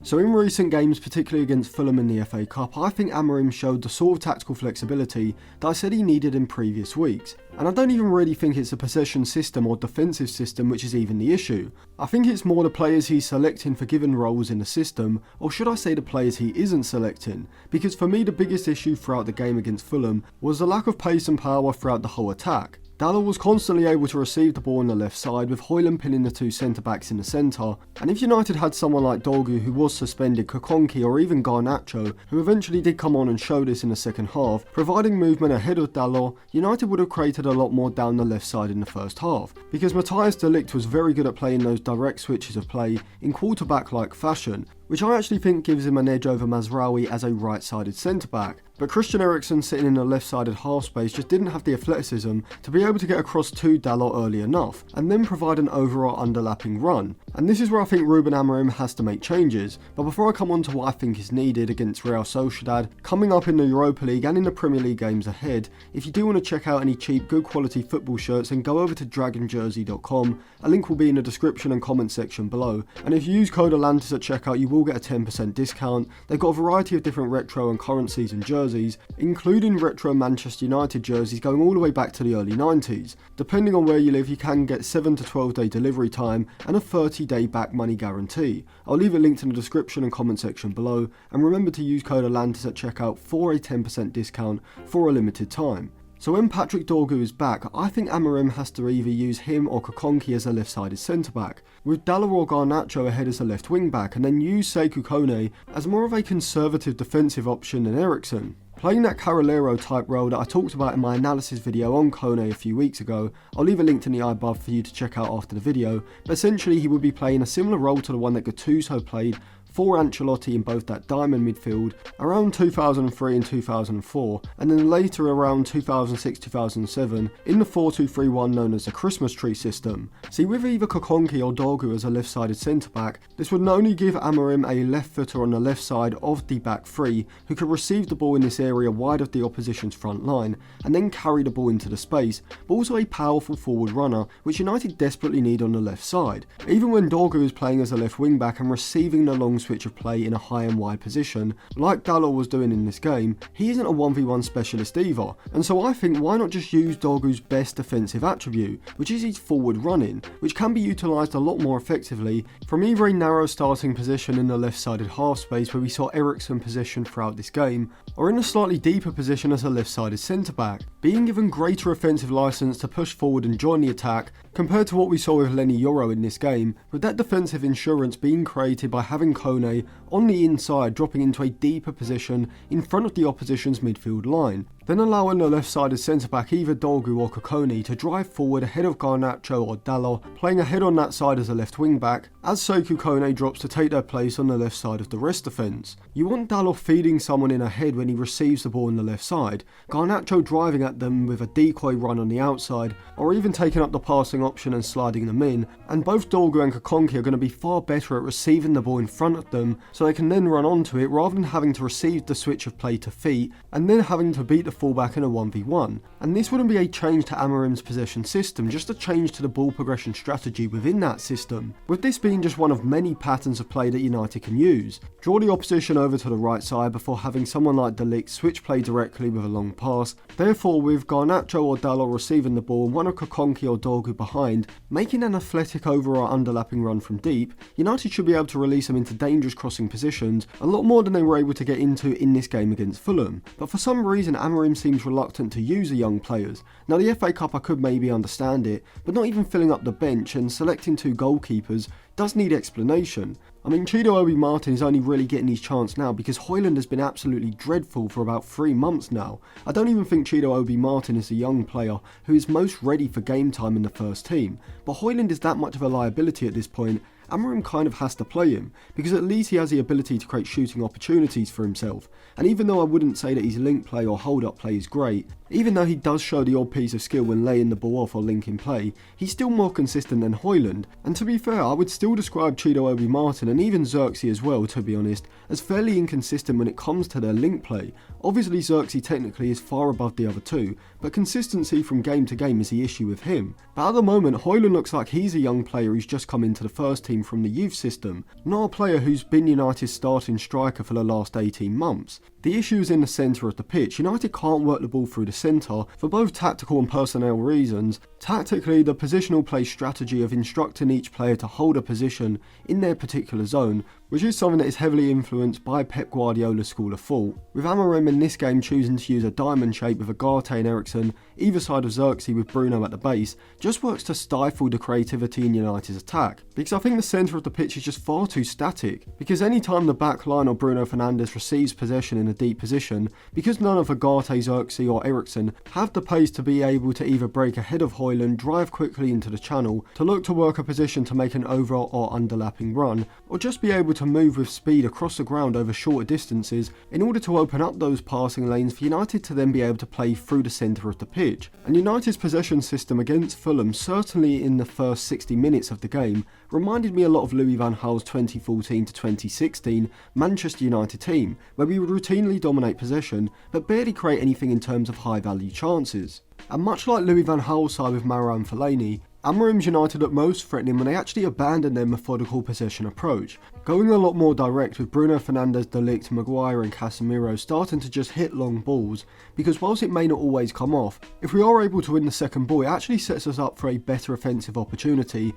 So in recent games, particularly against Fulham in the FA Cup, I think Amorim showed the sort of tactical flexibility that I said he needed in previous weeks. And I don't even really think it's a possession system or defensive system which is even the issue. I think it's more the players he's selecting for given roles in the system, or should I say the players he isn't selecting, because for me the biggest issue throughout the game against Fulham was the lack of pace and power throughout the whole attack. Dalot was constantly able to receive the ball on the left side, with Højlund pinning the two centre-backs in the centre, and if United had someone like Dorgu who was suspended, Kokonki or even Garnacho, who eventually did come on and show this in the second half, providing movement ahead of Dalot, United would have created a lot more down the left side in the first half, because Matthijs de Ligt was very good at playing those direct switches of play in quarterback-like fashion, which I actually think gives him an edge over Mazraoui as a right-sided centre-back. But Christian Eriksen sitting in the left-sided half space just didn't have the athleticism to be able to get across to Dalot early enough, and then provide an overall underlapping run. And this is where I think Ruben Amorim has to make changes. But before I come on to what I think is needed against Real Sociedad, coming up in the Europa League and in the Premier League games ahead, if you do want to check out any cheap, good quality football shirts, then go over to dragonjersey.com. A link will be in the description and comment section below. And if you use code Atlantis at checkout, you will get a 10% discount. They've got a variety of different retro and current season jerseys, including retro Manchester United jerseys going all the way back to the early 90s. Depending on where you live, you can get 7 to 12 day delivery time and a 30-day back money guarantee. I'll leave it linked in the description and comment section below, and remember to use code Atlantis at checkout for a 10% discount for a limited time. So when Patrick Dorgu is back, I think Amorim has to either use him or Kokonki as a left-sided centre-back, with Dalot or Garnacho ahead as a left wing-back, and then use Sekou Kone as more of a conservative defensive option than Eriksen. Playing that Carrilero type role that I talked about in my analysis video on Kone a few weeks ago, I'll leave a link in the eye above for you to check out after the video, but essentially he would be playing a similar role to the one that Gattuso played for Ancelotti in both that diamond midfield around 2003 and 2004, and then later around 2006-2007 in the 4-2-3-1 known as the Christmas tree system. See, with either Kokonki or Dorgu as a left-sided centre-back, this would not only give Amorim a left footer on the left side of the back three who could receive the ball in this area wide of the opposition's front line and then carry the ball into the space, but also a powerful forward runner which United desperately need on the left side. Even when Dorgu is playing as a left wing back and receiving the long switch of play in a high and wide position, like Dalot was doing in this game, he isn't a 1v1 specialist either, and so I think why not just use Dorgu's best defensive attribute, which is his forward running, which can be utilised a lot more effectively from either a narrow starting position in the left-sided half space where we saw Eriksen positioned throughout this game, or in a slightly deeper position as a left-sided centre-back, being given greater offensive licence to push forward and join the attack compared to what we saw with Lenny Yoro in this game, with that defensive insurance being created by having Kone on the inside dropping into a deeper position in front of the opposition's midfield line, then allowing the left-sided centre-back either Dorgu or Kokonyi to drive forward ahead of Garnacho or Dalot, playing ahead on that side as a left wing-back, as Sekou Kone drops to take their place on the left side of the rest defence. You want Dalot feeding someone in ahead when he receives the ball on the left side, Garnacho driving at them with a decoy run on the outside, or even taking up the passing option and sliding them in, and both Dorgu and Kokonyi are going to be far better at receiving the ball in front of them so they can then run onto it rather than having to receive the switch of play to feet and then having to beat the fullback in a 1v1. And this wouldn't be a change to Amorim's possession system, just a change to the ball progression strategy within that system, with this being just one of many patterns of play that United can use. Draw the opposition over to the right side before having someone like De Ligt switch play directly with a long pass, therefore with Garnacho or Dalot receiving the ball and one of Kokonyi or Dorgu behind, making an athletic overall underlapping run from deep, United should be able to release them into dangerous crossing positions a lot more than they were able to get into in this game against Fulham. But for some reason Amorim seems reluctant to use the young players. Now the FA Cup I could maybe understand it, but not even filling up the bench and selecting two goalkeepers does need explanation. I mean, Chido Obi Martin is only really getting his chance now because Højlund has been absolutely dreadful for about 3 months now. I don't even think Chido Obi Martin is the young player who is most ready for game time in the first team, but Højlund is that much of a liability at this point. Amorim kind of has to play him, because at least he has the ability to create shooting opportunities for himself, and even though I wouldn't say that his link play or hold up play is great, even though he does show the odd piece of skill when laying the ball off or linking play, he's still more consistent than Højlund, and to be fair I would still describe Chido Obi Martin and even Xerxes as well, to be honest, as fairly inconsistent when it comes to their link play. Obviously Xerxes technically is far above the other two, but consistency from game to game is the issue with him. But at the moment Højlund looks like he's a young player who's just come into the first team came from the youth system, not a player who's been United's starting striker for the last 18 months. The issue is in the centre of the pitch. United can't work the ball through the centre for both tactical and personnel reasons. Tactically, the positional play strategy of instructing each player to hold a position in their particular zone, which is something that is heavily influenced by Pep Guardiola's school of thought, with Amorim in this game choosing to use a diamond shape with Ugarte and Eriksen either side of Xerxes with Bruno at the base, just works to stifle the creativity in United's attack, because I think the centre of the pitch is just far too static, because any time the back line or Bruno Fernandes receives possession in a deep position, because none of Ugarte, Xerxes or Eriksen have the pace to be able to either break ahead of Højlund, drive quickly into the channel, to look to work a position to make an over or underlapping run, or just be able to move with speed across the ground over shorter distances in order to open up those passing lanes for United to then be able to play through the centre of the pitch. And United's possession system against Fulham, certainly in the first 60 minutes of the game, reminded me a lot of Louis van Gaal's 2014 to 2016 Manchester United team, where we would routinely dominate possession but barely create anything in terms of high value chances. And much like Louis van Gaal's side with Marouane Fellaini, Amorim's United looked most threatening when they actually abandoned their methodical possession approach, going a lot more direct with Bruno Fernandes, De Ligt, Maguire and Casemiro starting to just hit long balls, because whilst it may not always come off, if we are able to win the second ball it actually sets us up for a better offensive opportunity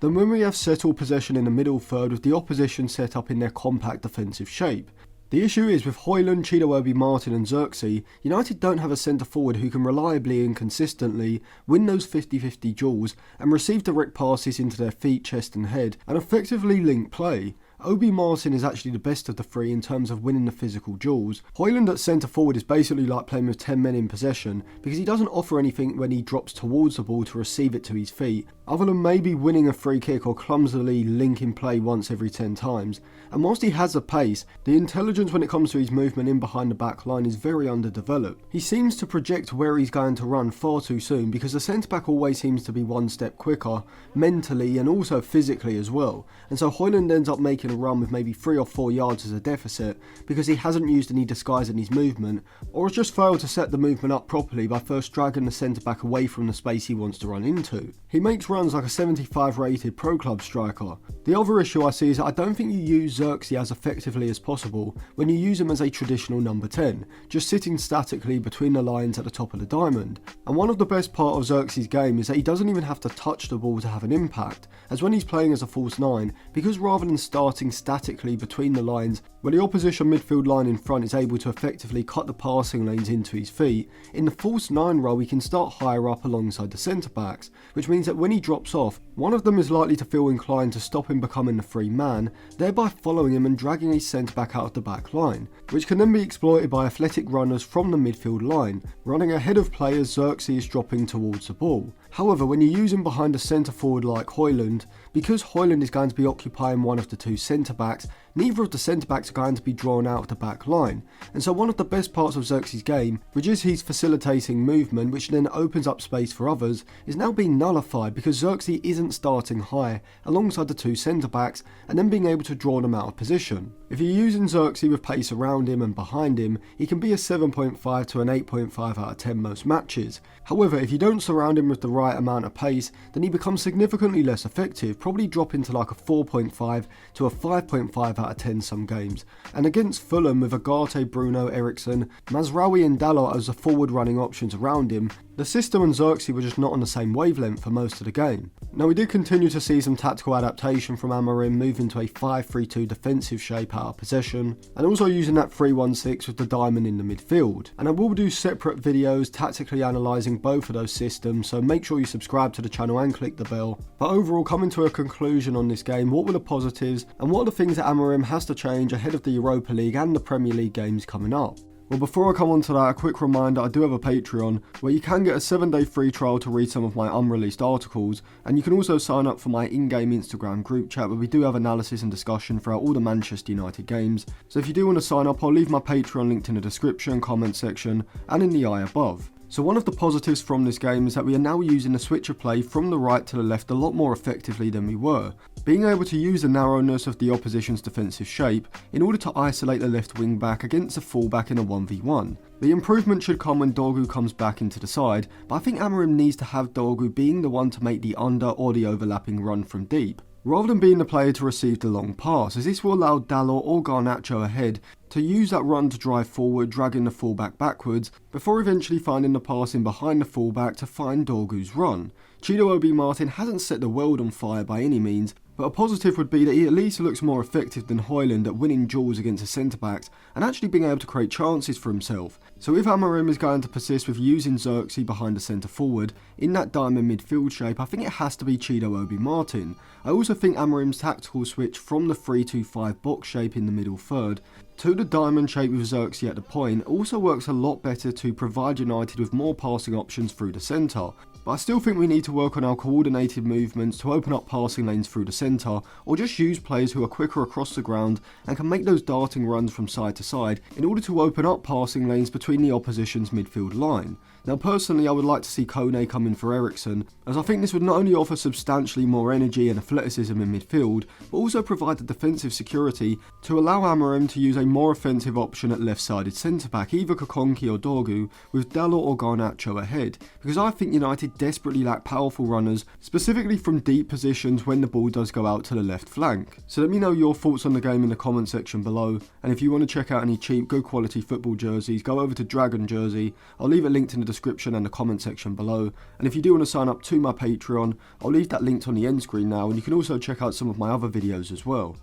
than when we have settled possession in the middle third with the opposition set up in their compact defensive shape. The issue is with Højlund, Chido Martin and Xerxes, United don't have a centre forward who can reliably and consistently win those 50-50 duels and receive direct passes into their feet, chest and head and effectively link play. Obi Martin is actually the best of the three in terms of winning the physical duels. Højlund at centre forward is basically like playing with 10 men in possession, because he doesn't offer anything when he drops towards the ball to receive it to his feet, other than maybe winning a free kick or clumsily linking play once every 10 times. And whilst he has the pace, the intelligence when it comes to his movement in behind the back line is very underdeveloped. He seems to project where he's going to run far too soon, because the centre back always seems to be one step quicker, mentally and also physically as well, and so Højlund ends up making a run with maybe 3 or 4 yards as a deficit because he hasn't used any disguise in his movement, or has just failed to set the movement up properly by first dragging the centre back away from the space he wants to run into. He makes runs like a 75 rated pro club striker. The other issue I see is that I don't think you use Xerxes as effectively as possible when you use him as a traditional number 10, just sitting statically between the lines at the top of the diamond. And one of the best part of Xerxes' game is that he doesn't even have to touch the ball to have an impact, as when he's playing as a false 9, because rather than starting statically between the lines where the opposition midfield line in front is able to effectively cut the passing lanes into his feet, in the false 9 role he can start higher up alongside the centre backs, which means that when he drops off, one of them is likely to feel inclined to stop him becoming the free man, thereby following him and dragging his centre back out of the back line, which can then be exploited by athletic runners from the midfield line, running ahead of players Xerxes is dropping towards the ball. However, when you use him behind a centre forward like Højlund, because Højlund is going to be occupying one of the 2 centre backs, neither of the centre backs are going to be drawn out of the back line, and so one of the best parts of Xerxes' game, which is his facilitating movement which then opens up space for others, is now being nullified because Xerxes isn't starting high alongside the 2 centre backs and then being able to draw them out of position. If you're using Xerxes with pace around him and behind him, he can be a 7.5 to an 8.5 out of 10 most matches. However, if you don't surround him with the right amount of pace, then he becomes significantly less effective, probably dropping to like a 4.5 to a 5.5 out of 10 some games. And against Fulham, with Ugarte, Bruno, Eriksen, Mazraoui and Dalot as the forward running options around him, the system and Xerxes were just not on the same wavelength for most of the game. Now we did continue to see some tactical adaptation from Amorim, moving to a 5-3-2 defensive shape out of possession, and also using that 3-1-6 with the diamond in the midfield. And I will do separate videos tactically analysing both of those systems, so make sure you subscribe to the channel and click the bell. But overall, coming to a conclusion on this game, what were the positives and what are the things that Amorim has to change ahead of the Europa League and the Premier League games coming up? Well, before I come on to that, a quick reminder, I do have a Patreon where you can get a 7-day free trial to read some of my unreleased articles, and you can also sign up for my in-game Instagram group chat where we do have analysis and discussion throughout all the Manchester United games. So if you do want to sign up, I'll leave my Patreon linked in the description, comment section and in the eye above. So one of the positives from this game is that we are now using the switch of play from the right to the left a lot more effectively than we were, being able to use the narrowness of the opposition's defensive shape in order to isolate the left wing back against a fullback in a 1v1. The improvement should come when Dorgu comes back into the side, but I think Amorim needs to have Dorgu being the one to make the under or the overlapping run from deep. rather than being the player to receive the long pass, as this will allow Dalot or Garnacho ahead to use that run to drive forward, dragging the fullback backwards, before eventually finding the pass in behind the fullback to find Dorgu's run. Chido Obi Martin hasn't set the world on fire by any means, but a positive would be that he at least looks more effective than Højlund at winning duels against the centre-backs and actually being able to create chances for himself. So if Amorim is going to persist with using Xerxes behind the centre-forward in that diamond midfield shape, I think it has to be Chido Obi Martin. I also think Amorim's tactical switch from the 3-2-5 box shape in the middle third to the diamond shape with Xerxes at the point also works a lot better to provide United with more passing options through the centre. But I still think we need to work on our coordinated movements to open up passing lanes through the centre, or just use players who are quicker across the ground and can make those darting runs from side to side in order to open up passing lanes between the opposition's midfield line. Now personally I would like to see Kone come in for Eriksson, as I think this would not only offer substantially more energy and athleticism in midfield, but also provide the defensive security to allow Amorim to use a more offensive option at left-sided centre-back, either Kokonki or Dorgu, with Dalot or Garnacho ahead, because I think United desperately lack powerful runners, specifically from deep positions when the ball does go out to the left flank. So let me know your thoughts on the game in the comment section below, and if you want to check out any cheap, good quality football jerseys, go over to Dragon Jersey. I'll leave it linked in the description and the comment section below, and if you do want to sign up to my Patreon, I'll leave that linked on the end screen now, and you can also check out some of my other videos as well.